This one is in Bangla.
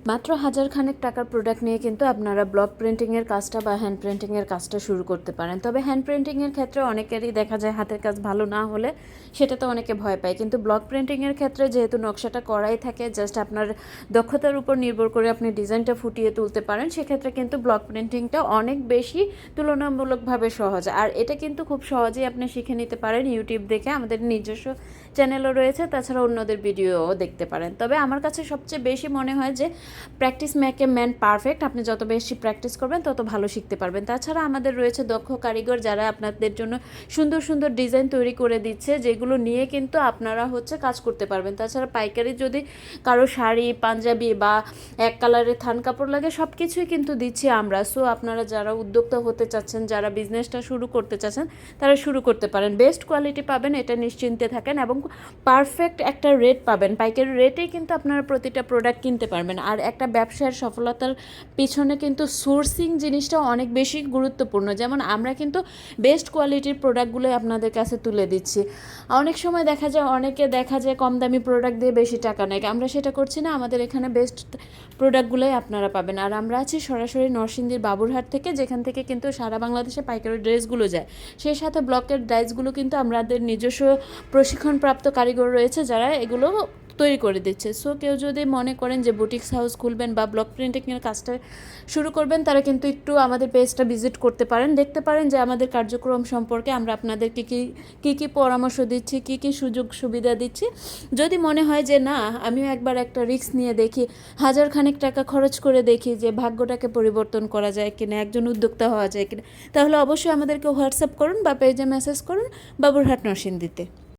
মাত্র হাজার খানেক টাকার প্রোডাক্ট নিয়ে কিন্তু আপনারা ব্লক প্রিন্টিংয়ের কাজটা বা হ্যান্ড প্রিন্টিংয়ের কাজটা শুরু করতে পারেন। তবে হ্যান্ড প্রিন্টিংয়ের ক্ষেত্রে অনেকেরই দেখা যায় হাতের কাজ ভালো না হলে সেটাতে অনেকে ভয় পায়, কিন্তু ব্লক প্রিন্টিংয়ের ক্ষেত্রে যেহেতু নকশাটা করাই থাকে, জাস্ট আপনার দক্ষতার উপর নির্ভর করে আপনি ডিজাইনটা ফুটিয়ে তুলতে পারেন, সেক্ষেত্রে কিন্তু ব্লক প্রিন্টিংটা অনেক বেশি তুলনামূলকভাবে সহজ। আর এটা কিন্তু খুব সহজেই আপনি শিখে নিতে পারেন ইউটিউব দেখে, আমাদের নিজস্ব চ্যানেলও রয়েছে, তাছাড়া অন্যদের ভিডিওও দেখতে পারেন। তবে আমার কাছে সবচেয়ে বেশি মনে হয় যে practice make a man perfect, আপনি যত বেশি প্র্যাকটিস করবেন তত ভালো শিখতে পারবেন। তাছাড়া আমাদের রয়েছে দক্ষ কারিগর যারা আপনাদের জন্য সুন্দর সুন্দর ডিজাইন তৈরি করে দিচ্ছে, যেগুলো নিয়ে কিন্তু আপনারা কাজ করতে পারবেন। তাছাড়া পাইকারি যদি কারো শাড়ি, পাঞ্জাবি বা এক কালারের থান কাপড় লাগে, সব কিছুই কিন্তু দিচ্ছি আমরা। সো আপনারা যারা উদ্যোক্তা হতে চাচ্ছেন, যারা বিজনেসটা শুরু করতে চাচ্ছেন, তারা শুরু করতে পারেন। বেস্ট কোয়ালিটি পাবেন, এটা নিশ্চিন্তে থাকেন, এবং পারফেক্ট একটা রেট পাবেন। পাইকারি রেটেই কিন্তু আপনারা প্রতিটা প্রোডাক্ট কিনতে পারবেন। আর একটা ব্যবসার সফলতার পিছনে কিন্তু সোর্সিং জিনিসটা অনেক বেশি গুরুত্বপূর্ণ। যেমন আমরা কিন্তু বেস্ট কোয়ালিটির প্রোডাক্টগুলোই আপনাদের কাছে তুলে দিচ্ছি। অনেক সময় অনেকে দেখা যায় কম দামি প্রোডাক্ট দিয়ে বেশি টাকা নেয়, আমরা সেটা করছি না। আমাদের এখানে বেস্ট প্রোডাক্টগুলোই আপনারা পাবেন। আর আমরা আছি সরাসরি নরসিংদীর বাবুরহাট থেকে, যেখান থেকে কিন্তু সারা বাংলাদেশে পাইকারি ড্রেসগুলো যায়। সেই সাথে ব্লকের ড্রেসগুলো কিন্তু আমাদের নিজস্ব প্রশিক্ষণপ্রাপ্ত কারিগর রয়েছে যারা এগুলো তৈরি করে দিচ্ছে। সো কেউ যদি মনে করেন যে বুটিক্স হাউস খুলবেন বা ব্লক প্রিন্টিংয়ের কাজটা শুরু করবেন, তারা কিন্তু একটু আমাদের পেজটা ভিজিট করতে পারেন, দেখতে পারেন যে আমাদের কার্যক্রম সম্পর্কে আমরা আপনাদেরকে কী পরামর্শ দিচ্ছি, কী সুযোগ সুবিধা দিচ্ছি। যদি মনে হয় যে না, আমিও একবার একটা রিস্ক নিয়ে দেখি, হাজার খানেক টাকা খরচ করে দেখি যে ভাগ্যটাকে পরিবর্তন করা যায় কিনা, একজন উদ্যোক্তা হওয়া যায় কিনা, তাহলে অবশ্যই আমাদেরকে হোয়াটসঅ্যাপ করুন বা পেজে মেসেজ করুন বাবুরহাট নরসিংদীতে।